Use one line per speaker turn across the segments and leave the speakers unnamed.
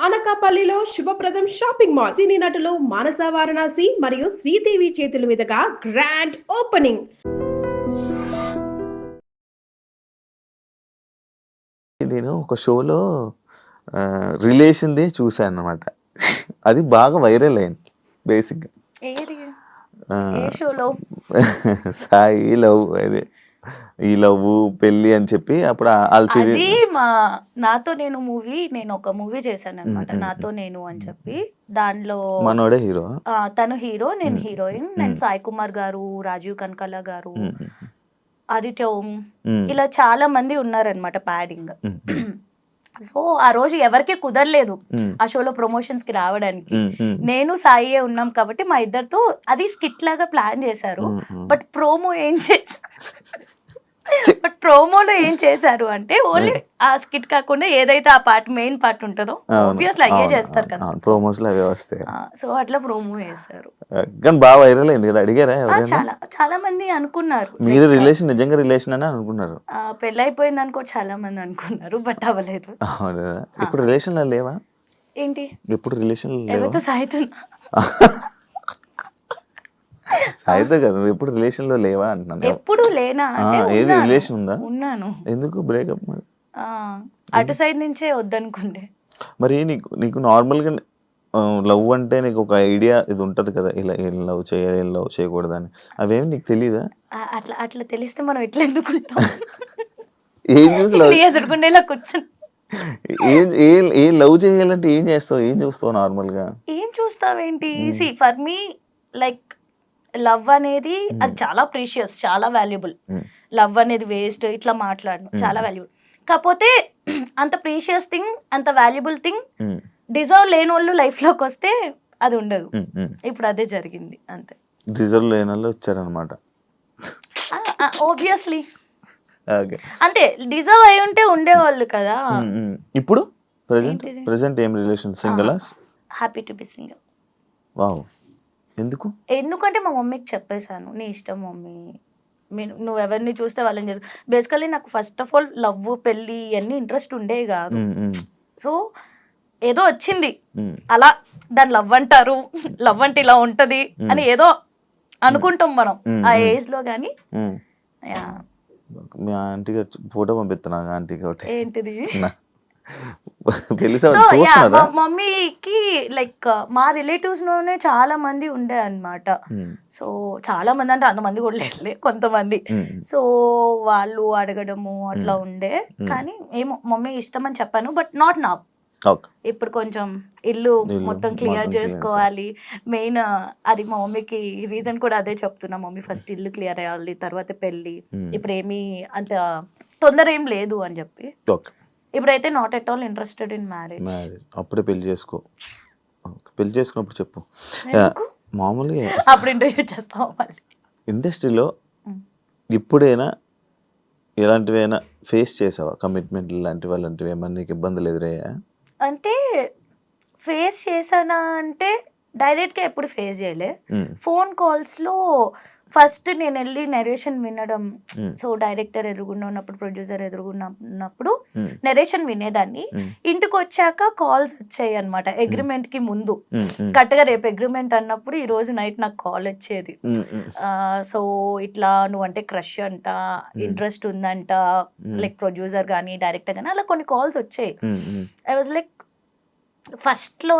అనకాపల్లిలో శుభప్రదం shopping mall. సినీ నటులు మానస వారణాసి మరియు శ్రీదేవి చేతుల మీదుగా గ్రాండ్ ఓపెనింగ్.
నేను ఒక షోలో రిలేషన్‌దే చూసాను అన్నమాట. అది బాగా వైరల్ అయింది బేసిక్‌గా.
ఏది? ఏ
ఆహ్,
షోలో?
సాయి లవ్ అదే. ఈ లవ్వు, పెళ్లి అని చెప్పి అప్పుడు ఆళ్ళ
అది
సీరియల్
మా 'నాతో నేను' మూవీ, నేను ఒక మూవీ చేశానన్నమాట. 'నాతో నేను' అని చెప్పి. దానిలో
మనోడే హీరో.
తను హీరో, నేను హీరోయిన్. నేను సాయి కుమార్ గారు, రాజీవ్ కనకాల గారు, ఆదిత్య ఓం, ఇలా చాలా మంది ఉన్నారనమాట ప్యాడింగ్. సో ఆ రోజు ఎవరికి కుదరలేదు ఆ షోలో ప్రమోషన్స్ కి రావడానికి. నేను సాయి ఉన్నాం కాబట్టి మా ఇద్దరితో అది స్కిట్ లాగా ప్లాన్ చేశారు. బట్ ప్రోమోలో ఏం చేశారు అంటే ఓన్లీ ఆ స్కిట్ కాకుండా ఏదైతే ఆ పార్ట్ మెయిన్ పార్ట్ ఉంటుందో ఆబ్వియస్లీ అయ్యే చేస్తారు కదా.
ప్రోమోస్ లో అవే వస్తాయి.
సో అట్లా ప్రోమో చేశారు.
కానీ బాగా వైరల్ అయింది కదా. అడిగారా ఎవరైనా?
చాలా చాలా మంది అనుకున్నారు
మీరు రిలేషన్ నిజంగా రిలేషన్ అని అనుకున్నారు.
పెళ్ళైపోయింది అనుకో చాలా మంది అనుకున్నారు, బట్ అవ్వలేదు.
అవునా? ఇప్పుడు రిలేషన్ లో లేవా?
ఏంటి?
ఎప్పుడు రిలేషన్ లేవా?
ఎవరితో సాయితున్నా?
సాయితో కదా, నువ్వు ఎప్పుడు రిలేషన్ లో లేవా అంటున్నాను.
ఎప్పుడు లేనా అంటే
ఏది
ఉన్నాను.
రిలేషన్ ఉందా?
ఉన్నాను.
ఎందుకు బ్రేకప్ మరి?
అటు సైడ్ నుంచే వద్దనుకుంటే.
మరి నీకు నార్మల్గా లవ్ అంటే నీకు ఒక ఐడియా ఇది ఉంటది కదా, ఇలా ఏం లవ్ చేయాలి, ఏం లవ్ చేయకూడదు అని. అవేమి నీకు తెలీదా?
అట్లా అట్లా తెలిస్తే మనం ఎట్లా ఎందుకుంటాం?
ఏం చూసి లవ్
ఎదుర్కొండే ఇలా కూర్చొని
ఏం లవ్ చేయాలంటే ఏం చేస్తావు, ఏం చూస్తావు నార్మల్ గా?
ఏం చూస్తావేంటి? See for me like love అనేది అది చాలా ప్రీషియస్, చాలా వాల్యుబుల్. లవ్ అనేది వేస్ట్ ఇట్లా మాట్లాడను, చాలా వాల్యుబుల్. కాకపోతే అంత ప్రీషియస్ థింగ్, అంత వాల్యుబుల్ థింగ్ డిజర్వ్ లేని వాళ్ళు లైఫ్ లోకి వస్తే అది ఉండదు. ఇప్పుడు అదే జరిగింది అంతే.
డిజర్వ్ లేని వాళ్ళు వచ్చారనమాట.
ఆబ్వియస్లీ అంటే డిజర్వ్ అయి ఉంటే ఉండేవాళ్ళు కదా.
ఇప్పుడు ప్రెసెంట్ ఏం relation? Single?
Happy to be single.
Wow.
ఎందుకంటే మా మమ్మీకి చెప్పేశాను, నీ ఇష్టం మమ్మీ, నువ్వు ఎవరిని చూస్తే వాళ్ళని చేసు. బేసికలీ నాకు ఫస్ట్ ఆఫ్ ఆల్ లవ్, పెళ్ళి ఇవన్నీ ఇంట్రెస్ట్ ఉండేవి కాదు. సో ఏదో వచ్చింది అలా, దాన్ని లవ్ అంటారు, లవ్ అంటే ఇలా ఉంటది అని ఏదో అనుకుంటాం మనం ఆ ఏజ్ లో. కానీ
మీ ఆంటీ గారు ఫోటో పంపిస్తున్నా, ఆంటీకి ఒకటి.
ఏంటిది? మమ్మీకి లైక్ మా రిలేటివ్స్ లోనే చాలా మంది ఉండే అన్నమాట. సో చాలా మంది అంటే అంతమంది కూడా లేదులే, కొంతమంది. సో వాళ్ళు అడగడము అట్లా ఉండే. కానీ ఏమో మమ్మీ ఇష్టం అని చెప్పాను, బట్ నాట్ నా. ఇప్పుడు కొంచెం ఇల్లు మొత్తం క్లియర్ చేసుకోవాలి మెయిన్. అది మా మమ్మీకి రీజన్ కూడా అదే చెప్తున్నా, మమ్మీ ఫస్ట్ ఇల్లు క్లియర్ అయ్యాలి, తర్వాత పెళ్ళి. ఇప్పుడు ఏమీ అంత తొందర ఏం లేదు అని చెప్పి. ఇప్పుడైతే not at all interested in marriage.
అప్పుడే పెళ్లి చేసుకో. పెళ్లి చేసుకున్నప్పుడు చెప్పు. మామూలుగా
అప్పుడు ఇంటర్వ్యూ చేస్తాం. మళ్ళీ
ఇండస్ట్రీలో ఇప్పుడైనా ఎలాంటివైనా ఫేస్ చేసావా? కమిట్మెంట్ లాంటివి అలాంటివి ఏమన్నా నీకు ఇబ్బందులు ఎదురయ్యా?
అంటే ఫేస్ చేశానా అంటే డైరెక్ట్గా ఎప్పుడు ఫేస్ చేయలే. ఫోన్ కాల్స్లో ఫస్ట్ నేను వెళ్ళి నెరేషన్ వినడం. సో డైరెక్టర్ ఎదురుగుండా ఉన్నప్పుడు, ప్రొడ్యూసర్ ఎదురుగున్నప్పుడు నెరేషన్ వినేదాన్ని. ఇంటికి వచ్చాక కాల్స్ వచ్చాయి అనమాట. అగ్రిమెంట్ కి ముందు కరెక్ట్గా రేపు అగ్రిమెంట్ అన్నప్పుడు ఈ రోజు నైట్ నాకు కాల్ వచ్చేది. సో ఇట్లా నువ్వంటే క్రష్ అంట, ఇంట్రెస్ట్ ఉందంట, లైక్ ప్రొడ్యూసర్ కానీ డైరెక్టర్ కానీ అలా కొన్ని కాల్స్ వచ్చాయి. ఐ వాజ్ లైక్ ఫస్ట్ లో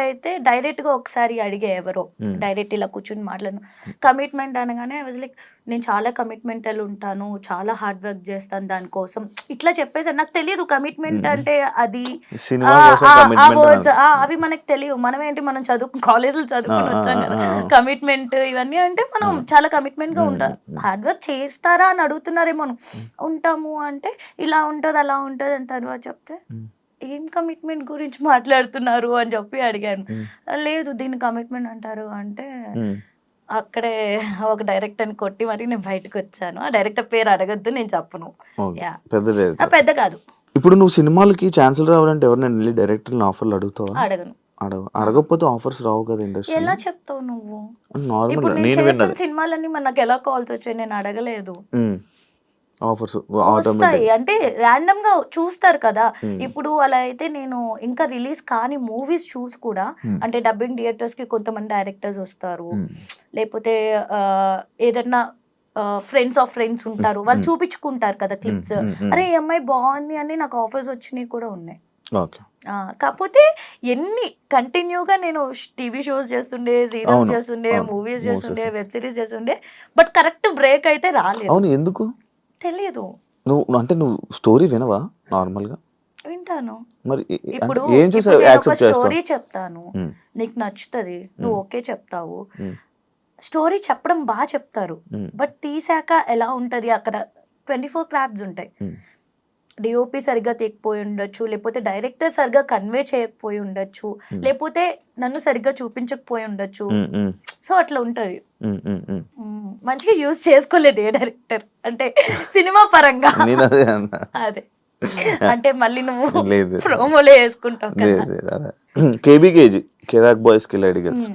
అయితే డైరెక్ట్ గా ఒకసారి అడిగే, ఎవరో డైరెక్ట్ ఇలా కూర్చుని మాట్లాడను. కమిట్మెంట్ అనగానే ఐ వాజ్ లైక్ నేను చాలా కమిట్మెంటల్ ఉంటాను, చాలా హార్డ్ వర్క్ చేస్తాను దానికోసం ఇట్లా చెప్పేసారు. నాకు తెలియదు కమిట్మెంట్ అంటే అది, ఆ వర్డ్స్ అవి మనకు తెలియదు. మనం ఏంటి, మనం కాలేజీలో చదువుకుని వచ్చాం కదా. కమిట్మెంట్ ఇవన్నీ అంటే మనం చాలా కమిట్మెంట్ గా ఉంటారు. హార్డ్ వర్క్ చేస్తారా అని అడుగుతున్నారేమో. ఉంటాము అంటే ఇలా ఉంటది అలా ఉంటది అని తర్వాత చెప్తే ఏం కమిట్మెంట్ గురించి మాట్లాడుతున్నారు అని చెప్పి అడిగాను. లేదు దీన్ని కమిట్మెంట్ అంటారు అంటే అక్కడే ఒక డైరెక్టర్ ని కొట్టి మరి నేను బయటకు వచ్చాను. ఆ డైరెక్టర్ పేరు అడగద్దు, నేను చెప్పను. పెద్ద కాదు.
ఇప్పుడు నువ్వు సినిమాలకి ఛాన్సులు రావాలంటే ఎవరైనా వెళ్ళి డైరెక్టర్ ఆఫర్లు అడుగుతావా?
అడగను.
అడగకపోతే ఆఫర్స్ రావు కదా ఇండస్ట్రీ.
ఎలా చెప్తావు నువ్వు?
నార్మల్
సినిమాలన్నీ మనకు ఎలా కాల్స్ వచ్చాయి, నేను అడగలేదు.
ఆఫర్స్
వస్తాయి
ఆటోమేటిక్.
అంటే ర్యాండమ్ గా చూస్తారు కదా. ఇప్పుడు అలా అయితే నేను ఇంకా రిలీజ్ కాని మూవీస్ చూసి కూడా అంటే డబ్బింగ్ థియేటర్స్ కి కొంతమంది డైరెక్టర్స్ వస్తారు, లేకపోతే ఏదన్నా ఫ్రెండ్స్ ఆఫ్ ఫ్రెండ్స్ ఉంటారు, వాళ్ళు చూపించుకుంటారు కదా క్లిప్స్. అరే ఈ అమ్మాయి బాగుంది అని నాకు ఆఫర్స్ వచ్చినాయి కూడా ఉన్నాయి.
ఓకే.
కాకపోతే ఎన్ని కంటిన్యూగా నేను టీవీ షోస్ చేస్తుండే, సీరియల్స్
అవును,
చేస్తుండే,
అవును,
మూవీస్
movies
చేస్తుండే, వెబ్ సిరీస్ చేస్తుండే, బట్ కరెక్ట్ బ్రేక్ అయితే రాలేదు.
అవును, ఎందుకు?
తెలియదు.
నువ్వు స్టోరీ వినవా నార్మల్ గా?
వింటాను.
మరి
ఇప్పుడు
ఏం చూసి
నేను ఒక
యాక్సెప్ట్ చేస్తావు?
స్టోరీ చెప్తాను, నీకు నచ్చుతుంది, నువ్వు ఓకే చెప్తావు. స్టోరీ చెప్పడం బాగా చెప్తారు, బట్ తీసాక ఎలా ఉంటది అక్కడ 24 క్రాఫ్ట్స్ ఉంటాయి. డిఓపి సరిగ్గా తీయకపోయి ఉండొచ్చు, లేకపోతే డైరెక్టర్ సరిగ్గా కన్వే చేయకపోయి ఉండొచ్చు, లేకపోతే నన్ను సరిగ్గా చూపించకపోయి ఉండొచ్చు. సో అట్లా ఉంటది. మంచిగా యూజ్ చేసుకోలేదు ఏ డైరెక్టర్ అంటే సినిమా పరంగా.
నేను అదే అన్నా.
అదే అంటే మళ్ళీ నువ్వు
లేదు.
ప్రోమోలో వేసుకుంటావు కదా.
కేబీకేజీ కిరాక్ బాయ్స్ కిలాడి గర్ల్స్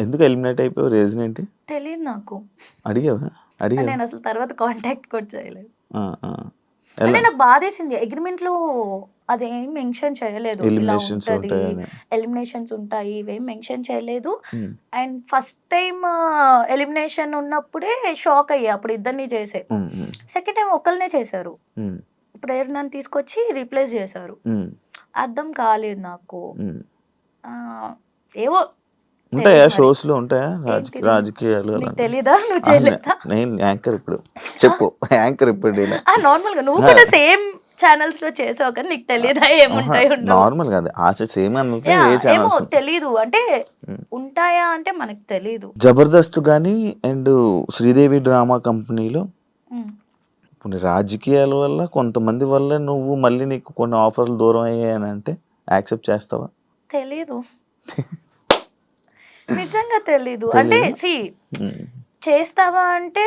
ఎందుకు ఎలిమినేట్ అయిపోయావు? రీజన్ ఏంటి?
తెలియదు నాకు.
అడిగావా?
నేను అసలు తర్వాత కాంటాక్ట్ కూడా చేయలేదు.
ఎలా?
అంటే నాకు బాధేసింది, అగ్రిమెంట్ లో అదేం మెన్షన్ చేయలేదు,
Eliminations ఉంటాయని.
ఎలిమినేషన్స్ ఉంటాయి ఇవేం మెన్షన్ చేయలేదు. అండ్ ఫస్ట్ టైం ఎలిమినేషన్ ఉన్నప్పుడే షాక్ అయ్యా, అప్పుడు ఇద్దరిని చేసే. సెకండ్ టైం ఒకళ్ళనే చేశారు, ప్రేరణని తీసుకొచ్చి రీప్లేస్ చేశారు. అర్థం కాలేదు నాకు. ఏవో
ఉంటాయా షోస్ లో? ఉంటాయా రాజకీయాలు?
తెలీదా? నువ్వు చేయలేదా?
నేను యాంకర్ ఇప్పుడు. చెప్పు యాంకర్ ఇప్పుడు.
నార్మల్ గా నువ్వు కూడా సేమ్ ఛానల్స్ లో చేసావు కానీ నీకు తెలియదా ఏముంటాయి?
నార్మల్ కాదు, ఆశ సేమ్ అన్నట్టు ఏ
ఏమో
ఛానల్స్
తెలీదు, అంటే ఉంటాయా అంటే మనకు తెలీదు.
జబర్దస్త్ గానీ అండ్ శ్రీదేవి డ్రామా కంపెనీలో ఇప్పుడు రాజకీయాల వల్ల కొంతమంది వల్ల నువ్వు మళ్ళీ నీకు కొన్ని ఆఫర్లు దూరం అయ్యాయని అంటే యాక్సెప్ట్ చేస్తావా?
తెలీదు, నిజంగా తెలీదు. అంటే చేస్తావా అంటే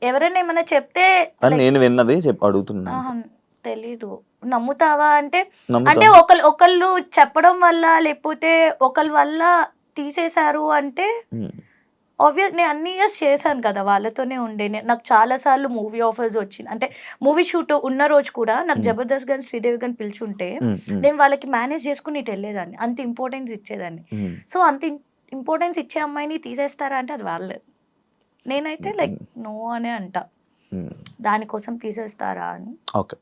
ఎవరైనా ఏమైనా చెప్తే
నేను విన్నది అడుగుతున్నా.
తెలీదు. నమ్ముతావా అంటే అంటే ఒకళ్ళు చెప్పడం వల్ల లేకపోతే ఒకళ్ళ వల్ల తీసేశారు అంటే ఆబ్వియస్ నేను అన్ని ఇయర్స్ చేశాను కదా, వాళ్ళతోనే ఉండే. నాకు చాలా సార్లు మూవీ ఆఫర్స్ వచ్చింది, అంటే మూవీ షూట్ ఉన్న రోజు కూడా నాకు జబర్దస్త్ గాని శ్రీదేవి గాని పిలుచుంటే నేను వాళ్ళకి మేనేజ్ చేసుకుని ఇటు వెళ్ళేదాన్ని, అంత ఇంపార్టెన్స్ ఇచ్చేదాన్ని. సో అంత ఇంపార్టెన్స్ ఇచ్చే అమ్మాయిని తీసేస్తారా అంటే అది వాళ్ళే. నేనైతే లైక్ నో అనే అంట, దానికోసం తీసేస్తారా అని.
ఓకే,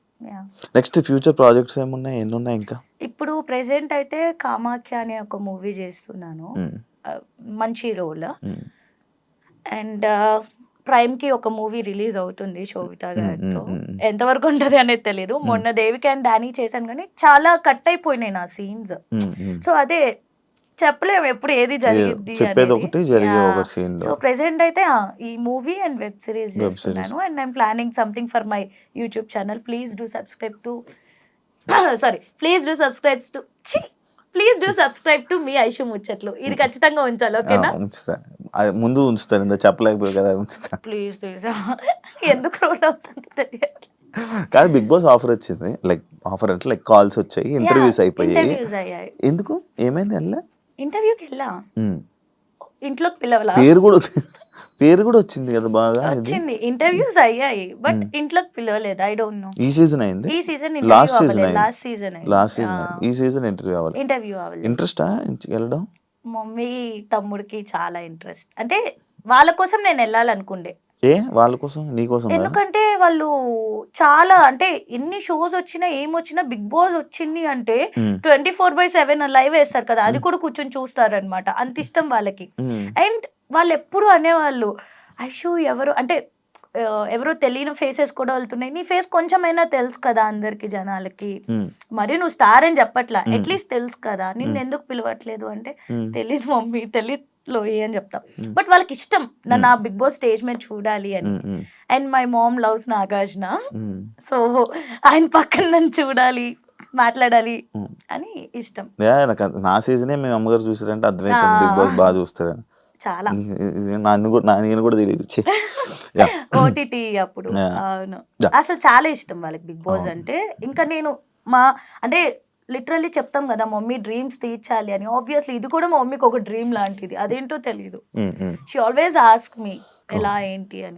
నెక్స్ట్ ఫ్యూచర్ ప్రాజెక్ట్స్ ఏమున్నాయి? ఎన్ని ఉన్నాయి ఇంకా?
ఇప్పుడు ప్రెసెంట్ అయితే కామాఖ్య అనే ఒక మూవీ చేస్తున్నాను, మంచి రోల్. అండ్ ప్రైమ్ కి ఒక మూవీ రిలీజ్ అవుతుంది శోభితా గారితో, ఎంతవరకు ఉంటది అనేది తెలియదు. మొన్న దేవికి అండ్ డానీ చేశాను కానీ చాలా కట్ అయిపోయినాయి నా సీన్స్. సో అదే చెప్పలేము ఎప్పుడు ఏది జరిగింది. సో ప్రెసెంట్ అయితే ఈ మూవీ అండ్ వెబ్ సిరీస్ చేస్తున్నాను. And I'm planning something for my YouTube channel. Please do subscribe to మీ ఐషు ముచ్చట్లు. ఇది ఖచ్చితంగా ఉంచాలి, ఓకేనా?
ముందు ఉంచుతాను, ఇంత చెప్పలేకపోయి కదా, ఉంచుతా
ప్లీజ్. ఎందుకు రోడ్ అవుతుంది తెలియదు.
కాదు, బిగ్ బాస్ ఆఫర్ వచ్చింది, లైక్ ఆఫర్ అంటే లైక్ కాల్స్ వచ్చాయి, ఇంటర్వ్యూస్ అయిపోయాయి. ఎందుకు ఏమైంది? వెళ్ళా
ఇంటర్వ్యూకి వెళ్ళా, ఇంట్లోకి పిలవలా.
పేరు కూడా వచ్చింది కదా, బాగా
వచ్చింది. ఇంటర్వ్యూస్ అయ్యాయి బట్ ఇంట్లోకి పిలవలేదు. I don't know.
ఈ సీజన్ అయింది,
ఈ సీజన్
లాస్ట్
సీజన్
ఈ సీజన్ ఇంటర్వ్యూ అవ్వాలి. ఇంట్రెస్టా వెళ్ళడం?
మమ్మీ తమ్ముడికి చాలా ఇంట్రెస్ట్, అంటే వాళ్ళ కోసం నేను వెళ్ళాలనుకుండే.
వాళ్ళ కోసం నీ కోసం?
ఎందుకంటే వాళ్ళు చాలా, అంటే ఎన్ని షోస్ వచ్చినా ఏమొచ్చినా బిగ్ బాస్ వచ్చింది అంటే 24/7 లైవ్ వేస్తారు కదా, అది కూడా కూర్చొని చూస్తారు అనమాట, అంత ఇష్టం వాళ్ళకి. అండ్ వాళ్ళు ఎప్పుడు అనేవాళ్ళు, ఐషు ఎవరు అంటే ఎవరో తెలియని ఫేసెస్ కూడా వెళ్తున్నాయి, నీ ఫేస్ కొంచెమైనా తెలుసు కదా అందరికి జనాలకి, మరి నువ్వు స్టార్ అని చెప్పట్లా, అట్లీస్ట్ తెలుసు కదా, నిన్ను ఎందుకు పిలవట్లేదు అంటే తెలీదు మమ్మీ, తెలీదు అని చెప్తా. బట్ వాళ్ళకి ఇష్టం నన్ను ఆ బిగ్ బాస్ స్టేజ్ మీద చూడాలి అని. And my mom loves Nagarjuna, so ఆయన పక్కన నన్ను చూడాలి, మాట్లాడాలి అని ఇష్టం.
నా సీజనే మీ అమ్మగారు చూసారంటే అర్థమైంది బిగ్ బాస్ బాగా చూస్తారని.
చాలా
నేను కూడా తెలియదు.
ఓటీటీ అప్పుడు. అవును, అసలు చాలా ఇష్టం వాళ్ళకి బిగ్ బాస్ అంటే. ఇంకా నేను అంటే లిటరల్లీ చెప్తాం కదా మమ్మీ డ్రీమ్స్ తీర్చాలి అని, ఆబ్వియస్లీ ఇది కూడా మా మమ్మీకి ఒక డ్రీమ్ లాంటిది, అదేంటో తెలియదు. షీ ఆల్వేస్ ఆస్క్ మీ ఎలా ఏంటి అని.